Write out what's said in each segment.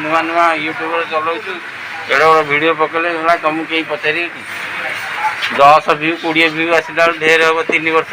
नुआ नुआ यूट्यूब चलाऊँ एड़ा बड़ा वीडियो पकड़े तुमको कहीं पचारे कि 10 व्यू 20 व्यू आसला ढेर हम 3 वर्ष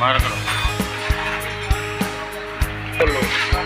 बाहर करो